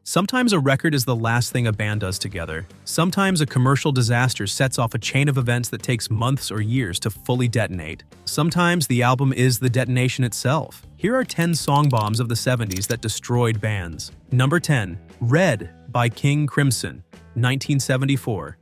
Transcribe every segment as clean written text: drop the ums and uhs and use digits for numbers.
Sometimes a record is the last thing a band does together. Sometimes a commercial disaster sets off a chain of events that takes months or years to fully detonate. Sometimes the album is the detonation itself. Here are 10 song bombs of the 70s that destroyed bands. Number 10. Red by King Crimson, 1974.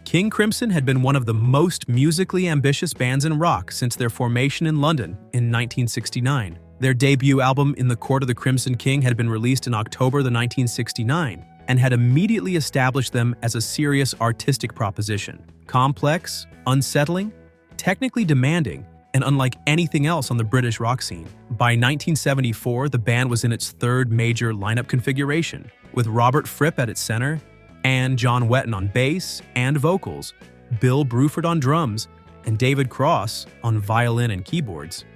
King Crimson had been one of the most musically ambitious bands in rock since their formation in London in 1969. Their debut album, In the Court of the Crimson King, had been released in October 1969 and had immediately established them as a serious artistic proposition. Complex, unsettling, technically demanding, and unlike anything else on the British rock scene. By 1974, the band was in its third major lineup configuration, with Robert Fripp at its center, and John Wetton on bass and vocals, Bill Bruford on drums, and David Cross on violin and keyboards.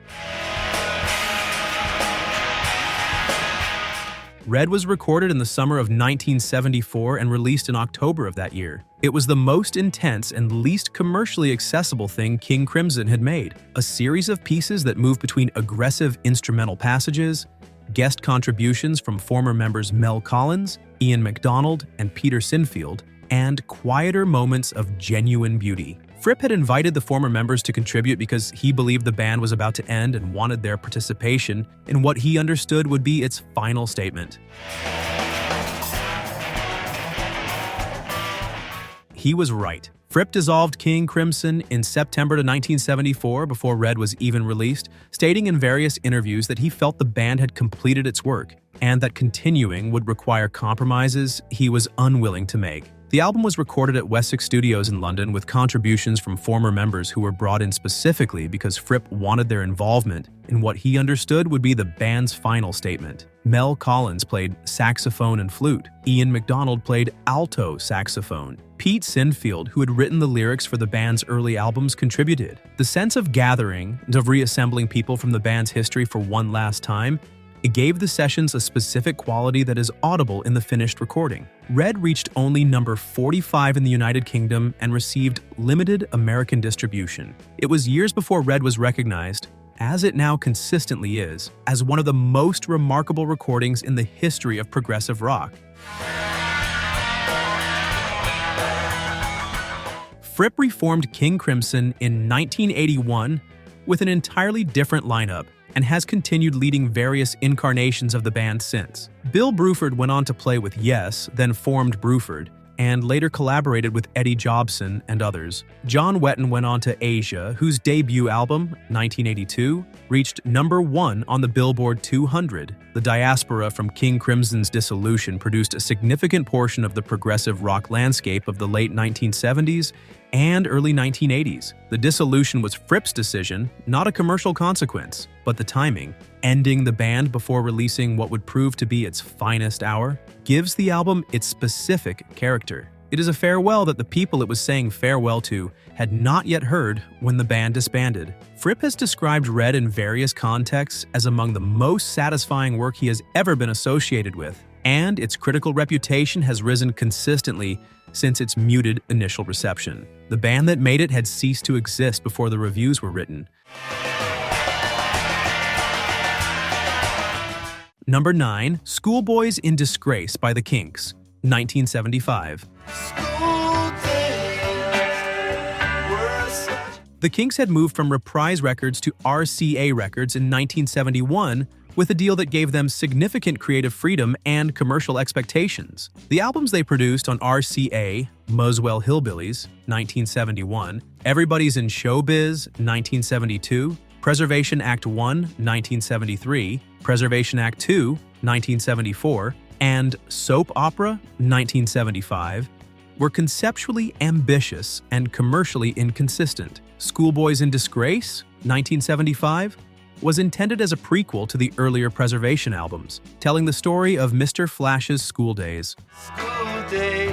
Red was recorded in the summer of 1974 and released in October of that year. It was the most intense and least commercially accessible thing King Crimson had made, a series of pieces that moved between aggressive instrumental passages, guest contributions from former members Mel Collins, Ian MacDonald, and Peter Sinfield, and quieter moments of genuine beauty. Fripp had invited the former members to contribute because he believed the band was about to end and wanted their participation in what he understood would be its final statement. He was right. Fripp dissolved King Crimson in September 1974 before Red was even released, stating in various interviews that he felt the band had completed its work and that continuing would require compromises he was unwilling to make. The album was recorded at Wessex Studios in London with contributions from former members who were brought in specifically because Fripp wanted their involvement in what he understood would be the band's final statement. Mel Collins played saxophone and flute. Ian MacDonald played alto saxophone. Pete Sinfield, who had written the lyrics for the band's early albums, contributed. The sense of gathering and of reassembling people from the band's history for one last time, it gave the sessions a specific quality that is audible in the finished recording. Red reached only number 45 in the United Kingdom and received limited American distribution. It was years before Red was recognized, as it now consistently is, as one of the most remarkable recordings in the history of progressive rock. Fripp reformed King Crimson in 1981 with an entirely different lineup, and has continued leading various incarnations of the band since. Bill Bruford went on to play with Yes, then formed Bruford, and later collaborated with Eddie Jobson and others. John Wetton went on to Asia, whose debut album, 1982, reached number 1 on the Billboard 200. The diaspora from King Crimson's dissolution produced a significant portion of the progressive rock landscape of the late 1970s and early 1980s. The dissolution was Fripp's decision, not a commercial consequence, but the timing, ending the band before releasing what would prove to be its finest hour, gives the album its specific character. It is a farewell that the people it was saying farewell to had not yet heard when the band disbanded. Fripp has described Red in various contexts as among the most satisfying work he has ever been associated with, and its critical reputation has risen consistently since its muted initial reception. The band that made it had ceased to exist before the reviews were written. Number 9. Schoolboys in Disgrace by the Kinks, 1975. The Kinks had moved from Reprise Records to RCA Records in 1971 with a deal that gave them significant creative freedom and commercial expectations. The albums they produced on RCA, Muswell Hillbillies, 1971, Everybody's in Showbiz, 1972, Preservation Act 1, 1973, Preservation Act 2, 1974, and Soap Opera, 1975, were conceptually ambitious and commercially inconsistent. Schoolboys in Disgrace, 1975, was intended as a prequel to the earlier Preservation albums, telling the story of Mr. Flash's school days. School days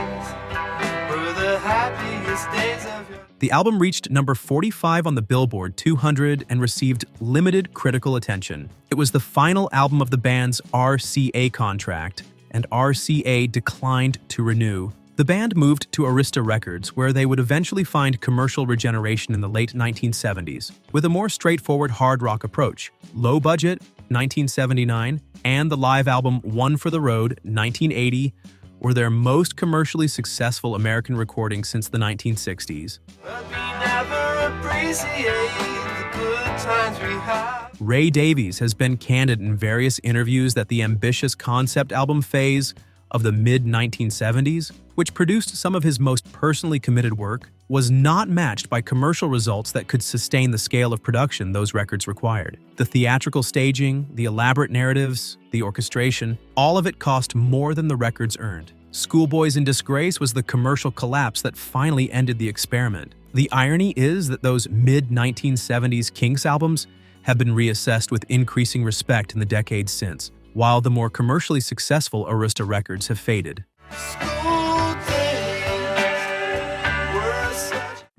were the happiest days of your... The album reached number 45 on the Billboard 200 and received limited critical attention. It was the final album of the band's RCA contract, and RCA declined to renew. The band moved to Arista Records, where they would eventually find commercial regeneration in the late 1970s, with a more straightforward hard rock approach, low budget, 1979, and the live album One for the Road, 1980, were their most commercially successful American recordings since the 1960s. But we never appreciate the good times we have. Ray Davies has been candid in various interviews that the ambitious concept album phase of the mid-1970s, which produced some of his most personally committed work, was not matched by commercial results that could sustain the scale of production those records required. The theatrical staging, the elaborate narratives, the orchestration, all of it cost more than the records earned. Schoolboys in Disgrace was the commercial collapse that finally ended the experiment. The irony is that those mid-1970s Kinks albums have been reassessed with increasing respect in the decades since, while the more commercially successful Arista records have faded.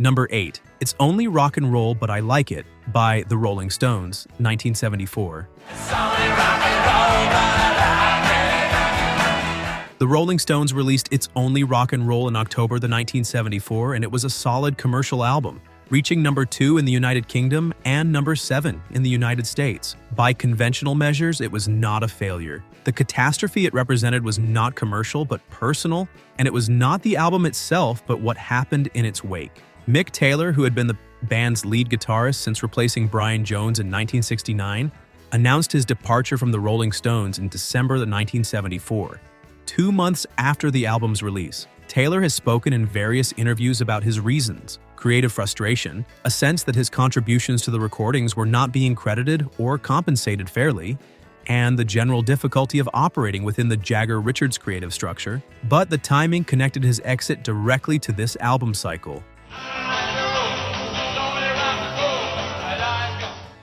Number 8. It's Only Rock and Roll But I Like It by The Rolling Stones, 1974. The Rolling Stones released It's Only Rock and Roll in October 1974, and it was a solid commercial album, reaching number 2 in the United Kingdom and number 7 in the United States. By conventional measures, it was not a failure. The catastrophe it represented was not commercial but personal, and it was not the album itself but what happened in its wake. Mick Taylor, who had been the band's lead guitarist since replacing Brian Jones in 1969, announced his departure from the Rolling Stones in December 1974. 2 months after the album's release, Taylor has spoken in various interviews about his reasons: creative frustration, a sense that his contributions to the recordings were not being credited or compensated fairly, and the general difficulty of operating within the Jagger-Richards creative structure. But the timing connected his exit directly to this album cycle.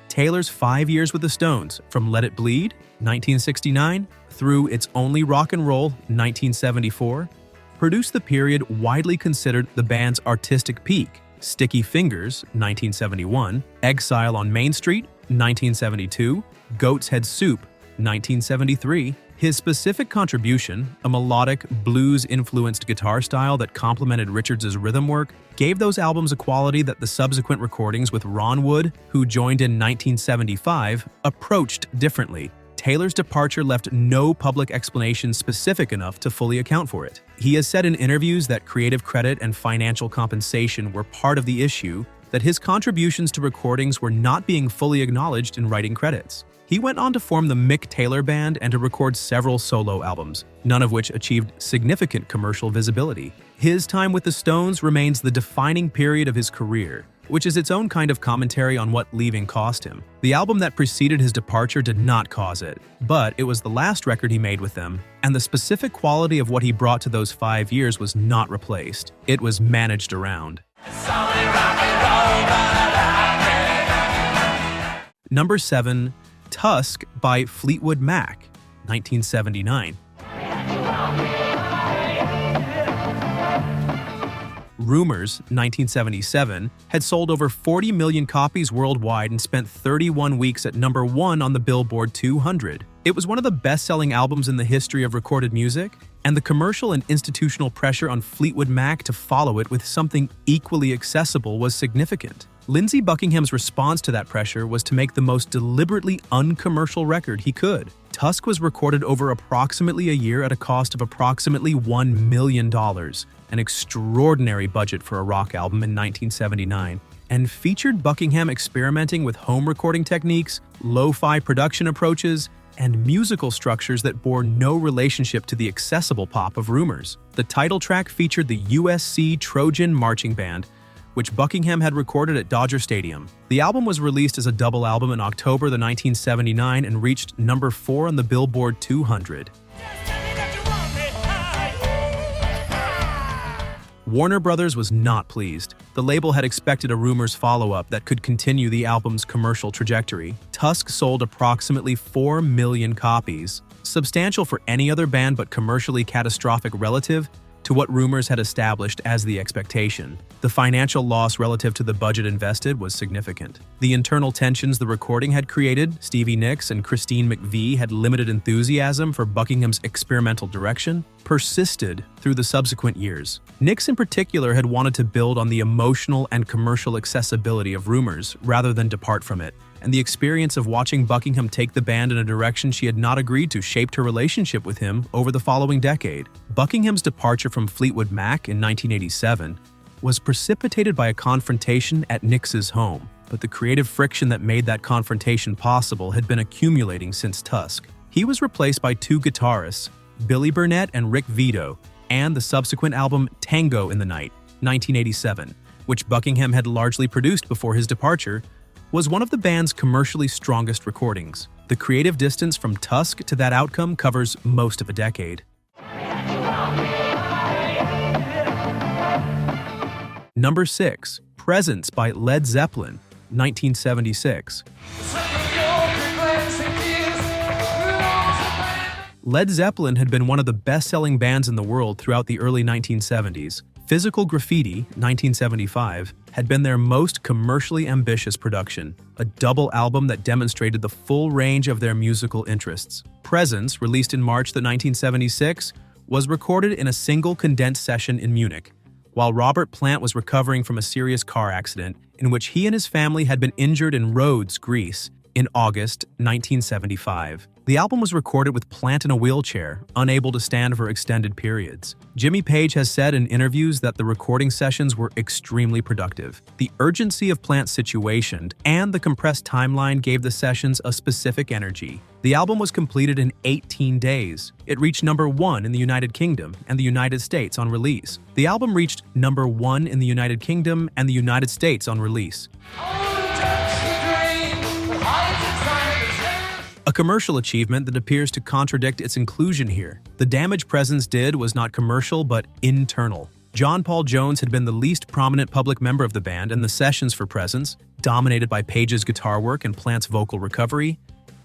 Taylor's 5 years with the Stones, from Let It Bleed, 1969, through It's Only Rock and Roll, 1974, produced the period widely considered the band's artistic peak: Sticky Fingers, 1971, Exile on Main Street, 1972, Goat's Head Soup, 1973. His specific contribution, a melodic, blues-influenced guitar style that complemented Richards' rhythm work, gave those albums a quality that the subsequent recordings with Ron Wood, who joined in 1975, approached differently. Taylor's departure left no public explanation specific enough to fully account for it. He has said in interviews that creative credit and financial compensation were part of the issue, that his contributions to recordings were not being fully acknowledged in writing credits. He went on to form the Mick Taylor Band and to record several solo albums, none of which achieved significant commercial visibility. His time with the Stones remains the defining period of his career, which is its own kind of commentary on what leaving cost him. The album that preceded his departure did not cause it, but it was the last record he made with them, and the specific quality of what he brought to those 5 years was not replaced. It was managed around. Number 7. Tusk by Fleetwood Mac, 1979. Rumors, 1977, had sold over 40 million copies worldwide and spent 31 weeks at number 1 on the Billboard 200. It was one of the best-selling albums in the history of recorded music, and the commercial and institutional pressure on Fleetwood Mac to follow it with something equally accessible was significant. Lindsey Buckingham's response to that pressure was to make the most deliberately uncommercial record he could. Tusk was recorded over approximately a year at a cost of approximately $1 million, an extraordinary budget for a rock album in 1979, and featured Buckingham experimenting with home recording techniques, lo-fi production approaches, and musical structures that bore no relationship to the accessible pop of Rumors. The title track featured the USC Trojan Marching Band, which Buckingham had recorded at Dodger Stadium. The album was released as a double album in October 1979 and reached number 4 on the Billboard 200. Warner Brothers was not pleased. The label had expected a Rumors follow-up that could continue the album's commercial trajectory. Tusk sold approximately 4 million copies, substantial for any other band but commercially catastrophic relative to what Rumors had established as the expectation. The financial loss relative to the budget invested was significant. The internal tensions the recording had created, Stevie Nicks and Christine McVie had limited enthusiasm for Buckingham's experimental direction, persisted through the subsequent years. Nicks in particular had wanted to build on the emotional and commercial accessibility of Rumors rather than depart from it, and the experience of watching Buckingham take the band in a direction she had not agreed to shaped her relationship with him over the following decade. Buckingham's departure from Fleetwood Mac in 1987 was precipitated by a confrontation at Nix's home, but the creative friction that made that confrontation possible had been accumulating since Tusk. He was replaced by two guitarists, Billy Burnett and Rick Vito, and the subsequent album Tango in the Night, 1987, which Buckingham had largely produced before his departure, was one of the band's commercially strongest recordings. The creative distance from Tusk to that outcome covers most of a decade. Number 6. Presence by Led Zeppelin, 1976. Led Zeppelin had been one of the best-selling bands in the world throughout the early 1970s. Physical Graffiti, 1975, had been their most commercially ambitious production, a double album that demonstrated the full range of their musical interests. Presence, released in March 1976, was recorded in a single condensed session in Munich, while Robert Plant was recovering from a serious car accident in which he and his family had been injured in Rhodes, Greece, in August 1975. The album was recorded with Plant in a wheelchair, unable to stand for extended periods. Jimmy Page has said in interviews that the recording sessions were extremely productive. The urgency of Plant's situation and the compressed timeline gave the sessions a specific energy. The album was completed in 18 days. It reached number 1 in the United Kingdom and the United States on release. The album reached number 1 in the United Kingdom and the United States on release. A commercial achievement that appears to contradict its inclusion here. The damage Presence did was not commercial but internal. John Paul Jones had been the least prominent public member of the band, and the sessions for Presence, dominated by Page's guitar work and Plant's vocal recovery,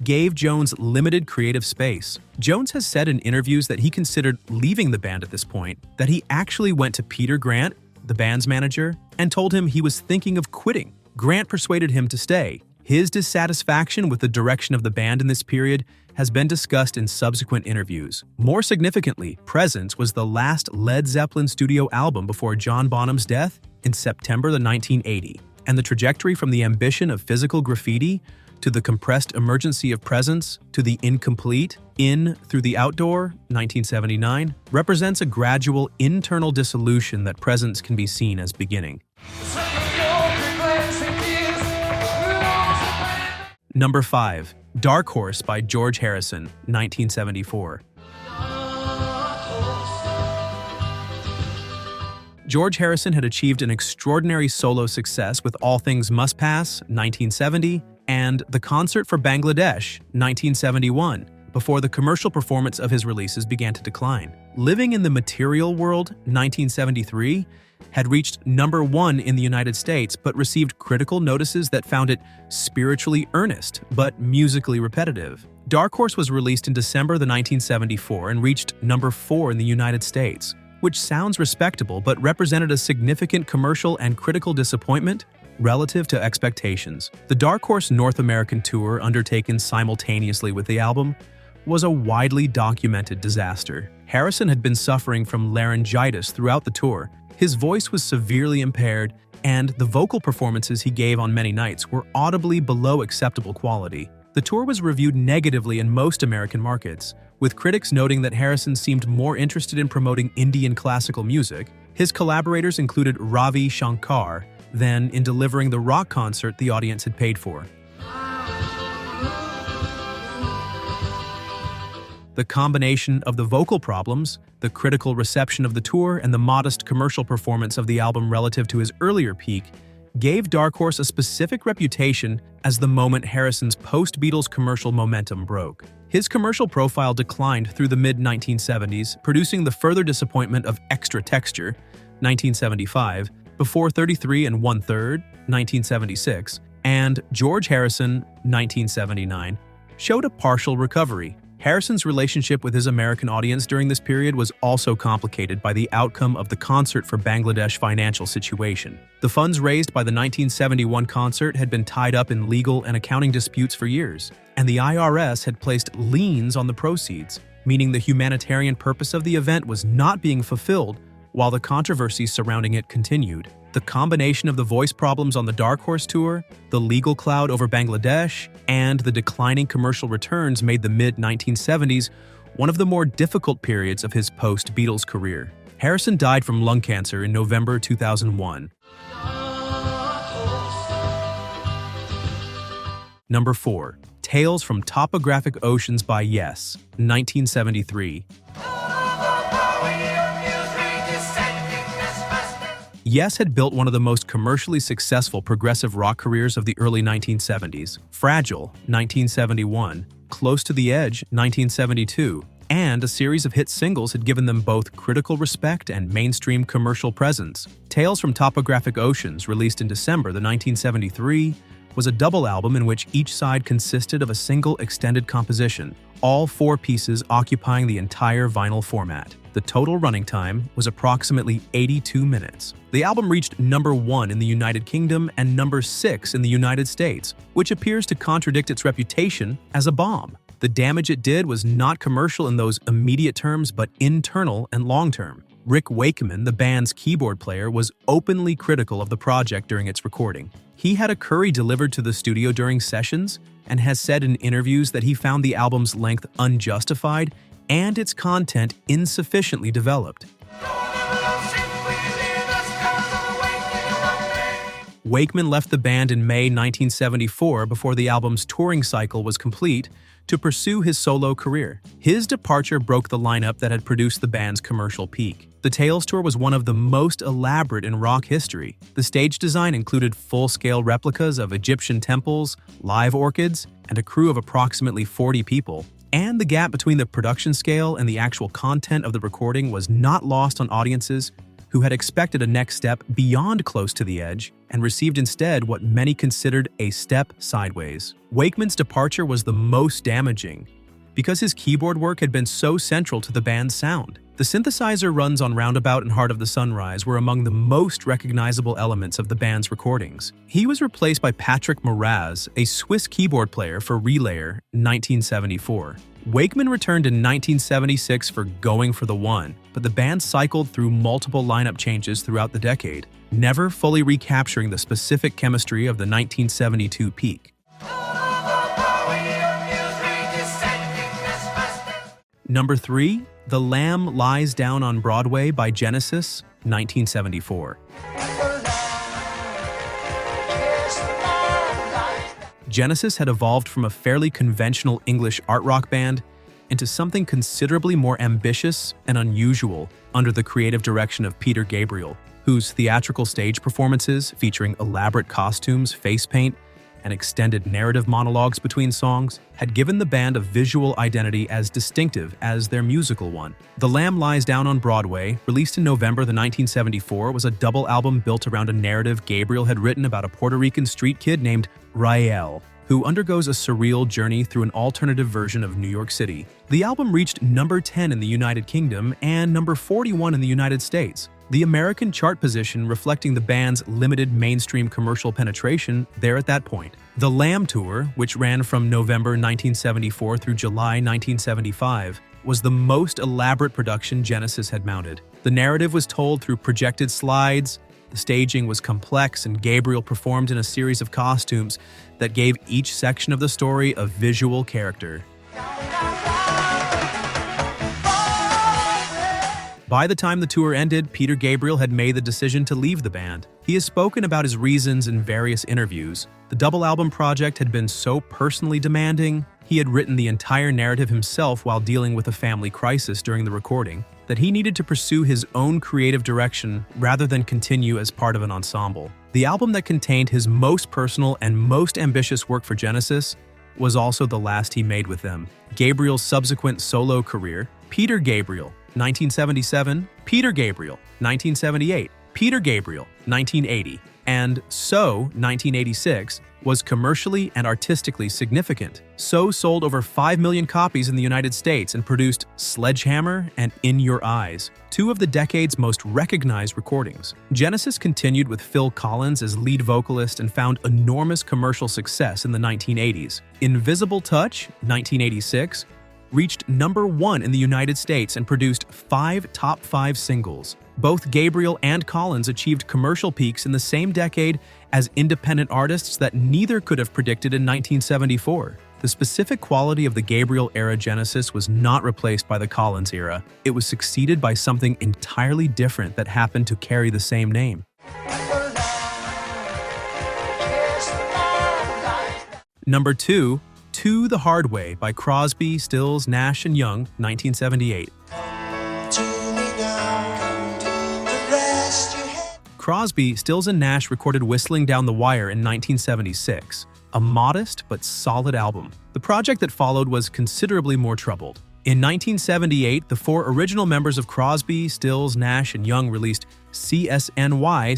gave Jones limited creative space. Jones has said in interviews that he considered leaving the band at this point, that he actually went to Peter Grant, the band's manager, and told him he was thinking of quitting. Grant persuaded him to stay. His dissatisfaction with the direction of the band in this period has been discussed in subsequent interviews. More significantly, Presence was the last Led Zeppelin studio album before John Bonham's death in September 1980, and the trajectory from the ambition of Physical Graffiti to the compressed emergency of Presence to the incomplete In Through the Outdoor, 1979, represents a gradual internal dissolution that Presence can be seen as beginning. Number 5. Dark Horse by George Harrison, 1974. George Harrison had achieved an extraordinary solo success with All Things Must Pass, 1970, and The Concert for Bangladesh, 1971, before the commercial performance of his releases began to decline. Living in the Material World, 1973, had reached number 1 in the United States but received critical notices that found it spiritually earnest but musically repetitive. Dark Horse was released in December 1974 and reached number 4 in the United States, which sounds respectable but represented a significant commercial and critical disappointment relative to expectations. The Dark Horse North American tour, undertaken simultaneously with the album, was a widely documented disaster. Harrison had been suffering from laryngitis throughout the tour. His voice was severely impaired, and the vocal performances he gave on many nights were audibly below acceptable quality. The tour was reviewed negatively in most American markets, with critics noting that Harrison seemed more interested in promoting Indian classical music. His collaborators included Ravi Shankar than in delivering the rock concert the audience had paid for. The combination of the vocal problems, the critical reception of the tour, and the modest commercial performance of the album relative to his earlier peak gave Dark Horse a specific reputation as the moment Harrison's post-Beatles commercial momentum broke. His commercial profile declined through the mid-1970s, producing the further disappointment of Extra Texture, 1975, before 33 1/3, 1976, and George Harrison, 1979, showed a partial recovery. Harrison's relationship with his American audience during this period was also complicated by the outcome of the Concert for Bangladesh financial situation. The funds raised by the 1971 concert had been tied up in legal and accounting disputes for years, and the IRS had placed liens on the proceeds, meaning the humanitarian purpose of the event was not being fulfilled while the controversy surrounding it continued. The combination of the voice problems on the Dark Horse tour, the legal cloud over Bangladesh, and the declining commercial returns made the mid-1970s one of the more difficult periods of his post-Beatles career. Harrison died from lung cancer in November 2001. Number 4. Tales from Topographic Oceans by Yes, 1973. Yes had built one of the most commercially successful progressive rock careers of the early 1970s. Fragile, 1971, Close to the Edge, 1972, and a series of hit singles had given them both critical respect and mainstream commercial presence. Tales from Topographic Oceans, released in December 1973, was a double album in which each side consisted of a single extended composition, all 4 pieces occupying the entire vinyl format. The total running time was approximately 82 minutes. The album reached number 1 in the United Kingdom and number 6 in the United States, which appears to contradict its reputation as a bomb. The damage it did was not commercial in those immediate terms, but internal and long-term. Rick Wakeman, the band's keyboard player, was openly critical of the project during its recording. He had a curry delivered to the studio during sessions and has said in interviews that he found the album's length unjustified and its content insufficiently developed. Wakeman left the band in May 1974 before the album's touring cycle was complete to pursue his solo career. His departure broke the lineup that had produced the band's commercial peak. The Tales tour was one of the most elaborate in rock history. The stage design included full-scale replicas of Egyptian temples, live orchids, and a crew of approximately 40 people. And the gap between the production scale and the actual content of the recording was not lost on audiences who had expected a next step beyond Close to the Edge and received instead what many considered a step sideways. Wakeman's departure was the most damaging because his keyboard work had been so central to the band's sound. The synthesizer runs on Roundabout and Heart of the Sunrise were among the most recognizable elements of the band's recordings. He was replaced by Patrick Moraz, a Swiss keyboard player for Relayer, 1974. Wakeman returned in 1976 for Going for the One, but the band cycled through multiple lineup changes throughout the decade, never fully recapturing the specific chemistry of the 1972 peak. Number 3. The Lamb Lies Down on Broadway by Genesis, 1974. Genesis had evolved from a fairly conventional English art rock band into something considerably more ambitious and unusual under the creative direction of Peter Gabriel, whose theatrical stage performances featuring elaborate costumes, face paint, and extended narrative monologues between songs had given the band a visual identity as distinctive as their musical one. The Lamb Lies Down on Broadway, released in November 1974, was a double album built around a narrative Gabriel had written about a Puerto Rican street kid named Rael, who undergoes a surreal journey through an alternative version of New York City. The album reached number 10 in the United Kingdom and number 41 in the United States, the American chart position reflecting the band's limited mainstream commercial penetration there at that point. The Lamb Tour, which ran from November 1974 through July 1975, was the most elaborate production Genesis had mounted. The narrative was told through projected slides, the staging was complex, and Gabriel performed in a series of costumes that gave each section of the story a visual character. By the time the tour ended, Peter Gabriel had made the decision to leave the band. He has spoken about his reasons in various interviews. The double album project had been so personally demanding, he had written the entire narrative himself while dealing with a family crisis during the recording, that he needed to pursue his own creative direction rather than continue as part of an ensemble. The album that contained his most personal and most ambitious work for Genesis was also the last he made with them. Gabriel's subsequent solo career, Peter Gabriel, 1977, Peter Gabriel, 1978, Peter Gabriel, 1980, and So, 1986, was commercially and artistically significant. So sold over 5 million copies in the United States and produced Sledgehammer and In Your Eyes, two of the decade's most recognized recordings. Genesis continued with Phil Collins as lead vocalist and found enormous commercial success in the 1980s. Invisible Touch, 1986, reached #1 in the United States and produced 5 top 5 singles. Both Gabriel and Collins achieved commercial peaks in the same decade as independent artists that neither could have predicted in 1974. The specific quality of the Gabriel-era Genesis was not replaced by the Collins era. It was succeeded by something entirely different that happened to carry the same name. Number 2, To the Hard Way by Crosby, Stills, Nash & Young, 1978. Crosby, Stills & Nash recorded Whistling Down the Wire in 1976. A modest but solid album. The project that followed was considerably more troubled. In 1978, the 4 original members of Crosby, Stills, Nash & Young released CSNY/Deja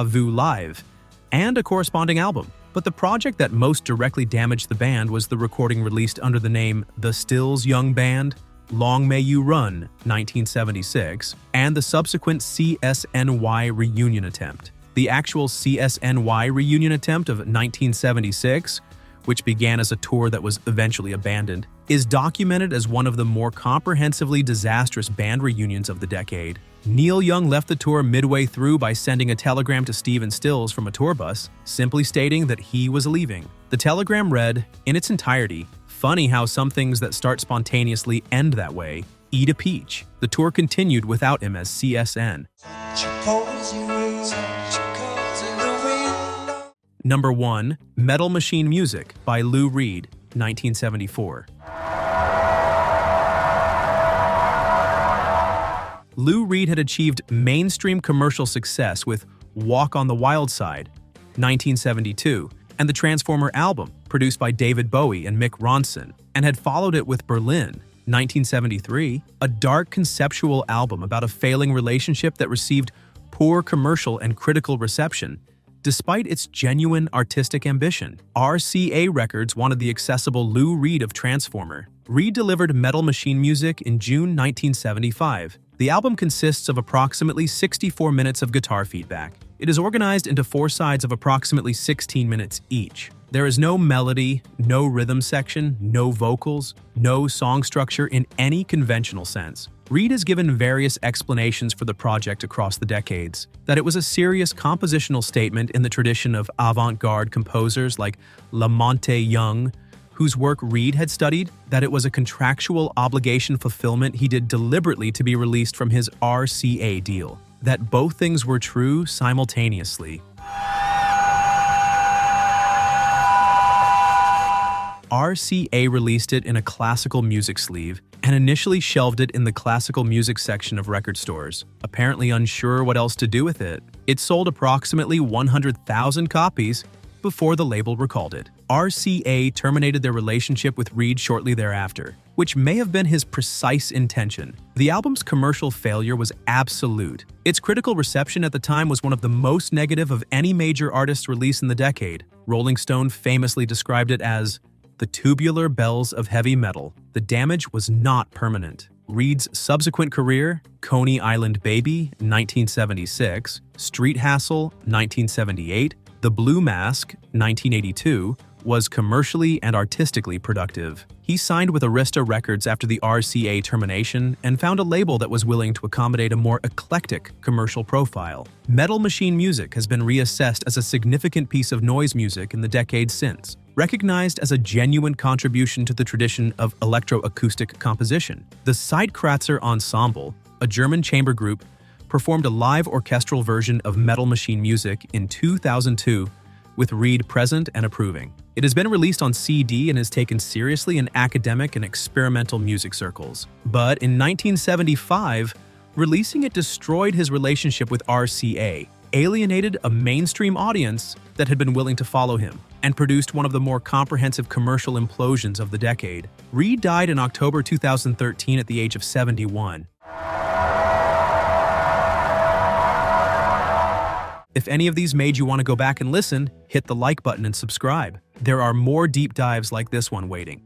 Vu Live and a corresponding album. But the project that most directly damaged the band was the recording released under the name The Stills Young Band, Long May You Run, 1976, and the subsequent CSNY reunion attempt. The actual CSNY reunion attempt of 1976, which began as a tour that was eventually abandoned, is documented as one of the more comprehensively disastrous band reunions of the decade. Neil Young left the tour midway through by sending a telegram to Stephen Stills from a tour bus, simply stating that he was leaving. The telegram read, in its entirety, "Funny how some things that start spontaneously end that way. Eat a peach." The tour continued without him as CSN. Number 1, Metal Machine Music by Lou Reed, 1974. Lou Reed had achieved mainstream commercial success with Walk on the Wild Side, 1972, and the Transformer album, produced by David Bowie and Mick Ronson, and had followed it with Berlin, 1973, a dark conceptual album about a failing relationship that received poor commercial and critical reception. Despite its genuine artistic ambition, RCA Records wanted the accessible Lou Reed of Transformer. Reed delivered Metal Machine Music in June 1975. The album consists of approximately 64 minutes of guitar feedback. It is organized into 4 sides of approximately 16 minutes each. There is no melody, no rhythm section, no vocals, no song structure in any conventional sense. Reed has given various explanations for the project across the decades, that it was a serious compositional statement in the tradition of avant-garde composers like Lamonte Young, whose work Reed had studied, that it was a contractual obligation fulfillment he did deliberately to be released from his RCA deal, that both things were true simultaneously. RCA released it in a classical music sleeve and initially shelved it in the classical music section of record stores, apparently unsure what else to do with it. It sold approximately 100,000 copies before the label recalled it. RCA terminated their relationship with Reed shortly thereafter, which may have been his precise intention. The album's commercial failure was absolute. Its critical reception at the time was one of the most negative of any major artist's release in the decade. Rolling Stone famously described it as the tubular bells of heavy metal. The damage was not permanent. Reed's subsequent career, Coney Island Baby, 1976, Street Hassle, 1978, The Blue Mask, 1982, was commercially and artistically productive. He signed with Arista Records after the RCA termination and found a label that was willing to accommodate a more eclectic commercial profile. Metal Machine Music has been reassessed as a significant piece of noise music in the decades since, recognized as a genuine contribution to the tradition of electroacoustic composition. The Zeitkratzer Ensemble, a German chamber group, performed a live orchestral version of Metal Machine Music in 2002, with Reed present and approving. It has been released on CD and is taken seriously in academic and experimental music circles. But in 1975, releasing it destroyed his relationship with RCA, alienated a mainstream audience that had been willing to follow him, and produced one of the more comprehensive commercial implosions of the decade. Reed died in October 2013 at the age of 71. If any of these made you want to go back and listen, hit the like button and subscribe. There are more deep dives like this one waiting.